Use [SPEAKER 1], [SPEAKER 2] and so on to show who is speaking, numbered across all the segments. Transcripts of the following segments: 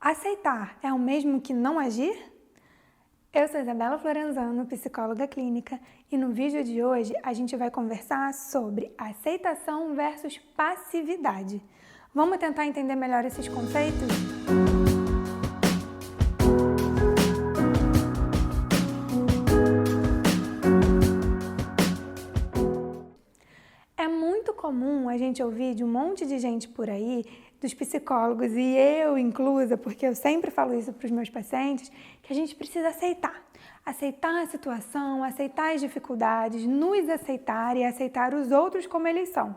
[SPEAKER 1] Aceitar é o mesmo que não agir? Eu sou Isabela Florenzano, psicóloga clínica, e no vídeo de hoje a gente vai conversar sobre aceitação versus passividade. Vamos tentar entender melhor esses conceitos? É muito comum a gente ouvir de um monte de gente por aí, dos psicólogos e eu inclusa, porque eu sempre falo isso para os meus pacientes, que a gente precisa aceitar. Aceitar a situação, aceitar as dificuldades, nos aceitar e aceitar os outros como eles são.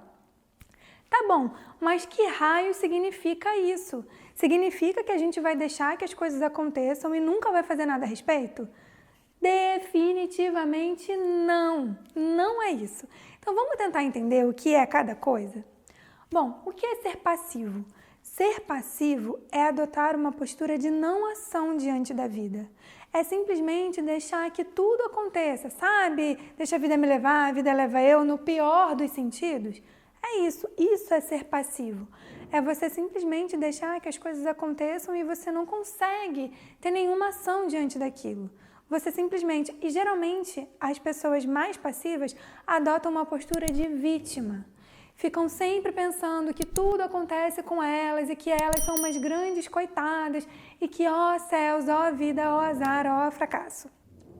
[SPEAKER 1] Tá bom, mas que raio significa isso? Significa que a gente vai deixar que as coisas aconteçam e nunca vai fazer nada a respeito? Definitivamente não, não é isso. Então vamos tentar entender o que é cada coisa? Bom, o que é ser passivo? Ser passivo é adotar uma postura de não ação diante da vida. É simplesmente deixar que tudo aconteça, sabe? Deixa a vida me levar, a vida leva eu, no pior dos sentidos. É isso é ser passivo. É você simplesmente deixar que as coisas aconteçam e você não consegue ter nenhuma ação diante daquilo. Você simplesmente, e geralmente as pessoas mais passivas adotam uma postura de vítima. Ficam sempre pensando que tudo acontece com elas e que elas são umas grandes coitadas e que, ó céus, ó vida, ó azar, ó fracasso.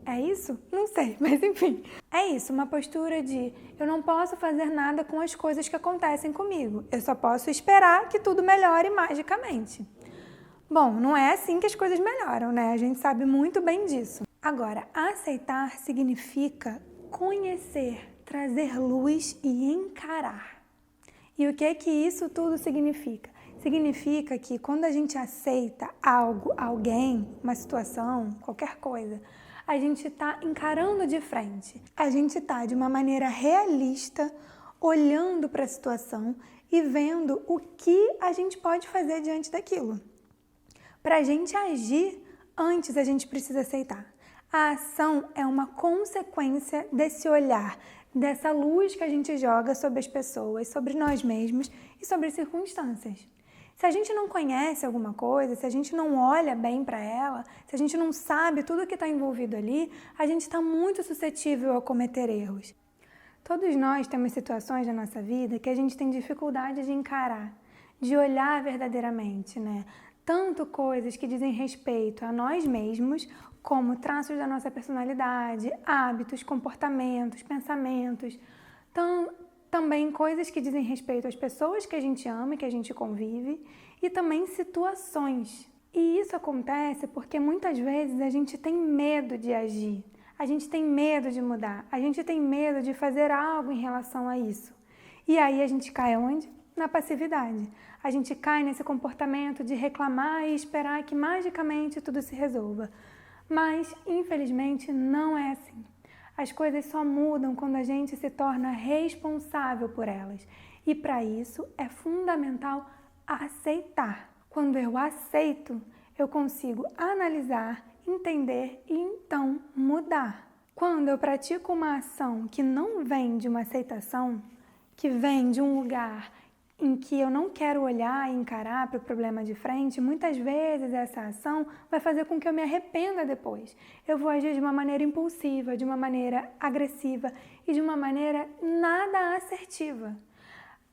[SPEAKER 1] É isso? Não sei, mas enfim. É isso, uma postura de eu não posso fazer nada com as coisas que acontecem comigo. Eu só posso esperar que tudo melhore magicamente. Bom, não é assim que as coisas melhoram, né? A gente sabe muito bem disso. Agora, aceitar significa conhecer, trazer luz e encarar. E o que é que isso tudo significa? Significa que quando a gente aceita algo, alguém, uma situação, qualquer coisa, a gente está encarando de frente. A gente está de uma maneira realista, olhando para a situação e vendo o que a gente pode fazer diante daquilo. Para a gente agir, antes a gente precisa aceitar. A ação é uma consequência desse olhar, dessa luz que a gente joga sobre as pessoas, sobre nós mesmos e sobre as circunstâncias. Se a gente não conhece alguma coisa, se a gente não olha bem para ela, se a gente não sabe tudo que está envolvido ali, a gente está muito suscetível a cometer erros. Todos nós temos situações na nossa vida que a gente tem dificuldade de encarar, de olhar verdadeiramente, né? Tanto coisas que dizem respeito a nós mesmos, como traços da nossa personalidade, hábitos, comportamentos, pensamentos. Também coisas que dizem respeito às pessoas que a gente ama e que a gente convive, e também situações. E isso acontece porque muitas vezes a gente tem medo de agir, a gente tem medo de mudar, a gente tem medo de fazer algo em relação a isso. E aí a gente cai onde? Na passividade. A gente cai nesse comportamento de reclamar e esperar que magicamente tudo se resolva. Mas, infelizmente, não é assim. As coisas só mudam quando a gente se torna responsável por elas. E para isso é fundamental aceitar. Quando eu aceito, eu consigo analisar, entender e então mudar. Quando eu pratico uma ação que não vem de uma aceitação, que vem de um lugar em que eu não quero olhar e encarar para o problema de frente, muitas vezes essa ação vai fazer com que eu me arrependa depois. Eu vou agir de uma maneira impulsiva, de uma maneira agressiva e de uma maneira nada assertiva.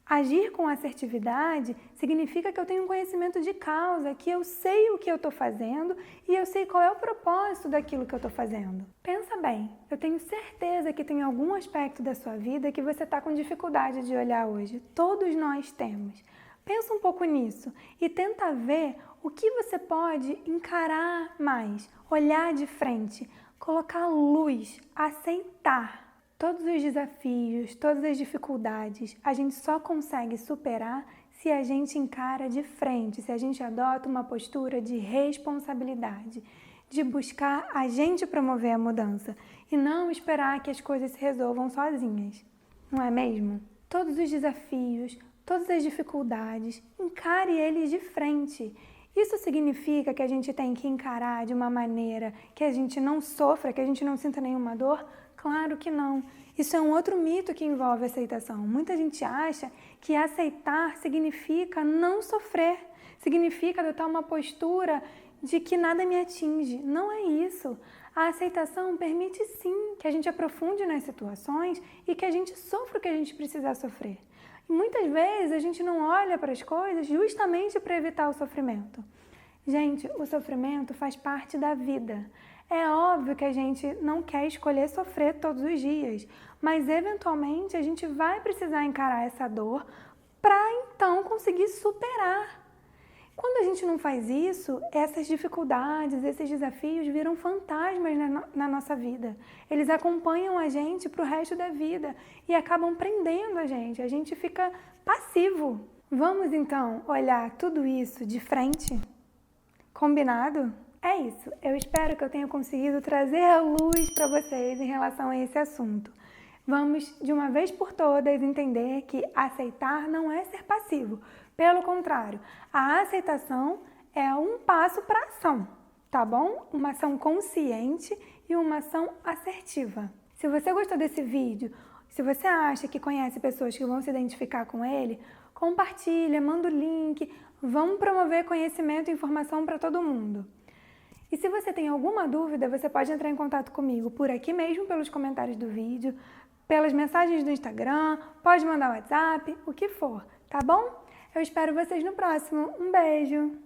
[SPEAKER 1] Agir com assertividade significa que eu tenho um conhecimento de causa, que eu sei o que eu estou fazendo e eu sei qual é o propósito daquilo que eu estou fazendo. Pensa bem, eu tenho certeza que tem algum aspecto da sua vida que você está com dificuldade de olhar hoje. Todos nós temos. Pensa um pouco nisso e tenta ver o que você pode encarar mais, olhar de frente, colocar luz, aceitar. Todos os desafios, todas as dificuldades, a gente só consegue superar se a gente encara de frente, se a gente adota uma postura de responsabilidade, de buscar a gente promover a mudança e não esperar que as coisas se resolvam sozinhas, não é mesmo? Todos os desafios, todas as dificuldades, encare eles de frente. Isso significa que a gente tem que encarar de uma maneira que a gente não sofra, que a gente não sinta nenhuma dor? Claro que não. Isso é um outro mito que envolve aceitação. Muita gente acha que aceitar significa não sofrer, significa adotar uma postura de que nada me atinge. Não é isso. A aceitação permite sim que a gente aprofunde nas situações e que a gente sofra o que a gente precisar sofrer. E muitas vezes a gente não olha para as coisas justamente para evitar o sofrimento. Gente, o sofrimento faz parte da vida. É óbvio que a gente não quer escolher sofrer todos os dias, mas eventualmente a gente vai precisar encarar essa dor para então conseguir superar. Quando a gente não faz isso, essas dificuldades, esses desafios viram fantasmas na nossa vida. Eles acompanham a gente para o resto da vida e acabam prendendo a gente fica passivo. Vamos então olhar tudo isso de frente? Combinado? É isso, eu espero que eu tenha conseguido trazer a luz para vocês em relação a esse assunto. Vamos, de uma vez por todas, entender que aceitar não é ser passivo. Pelo contrário, a aceitação é um passo para a ação, tá bom? Uma ação consciente e uma ação assertiva. Se você gostou desse vídeo, se você acha que conhece pessoas que vão se identificar com ele, compartilha, manda o link, vamos promover conhecimento e informação para todo mundo. E se você tem alguma dúvida, você pode entrar em contato comigo por aqui mesmo, pelos comentários do vídeo, pelas mensagens do Instagram, pode mandar WhatsApp, o que for, tá bom? Eu espero vocês no próximo. Um beijo!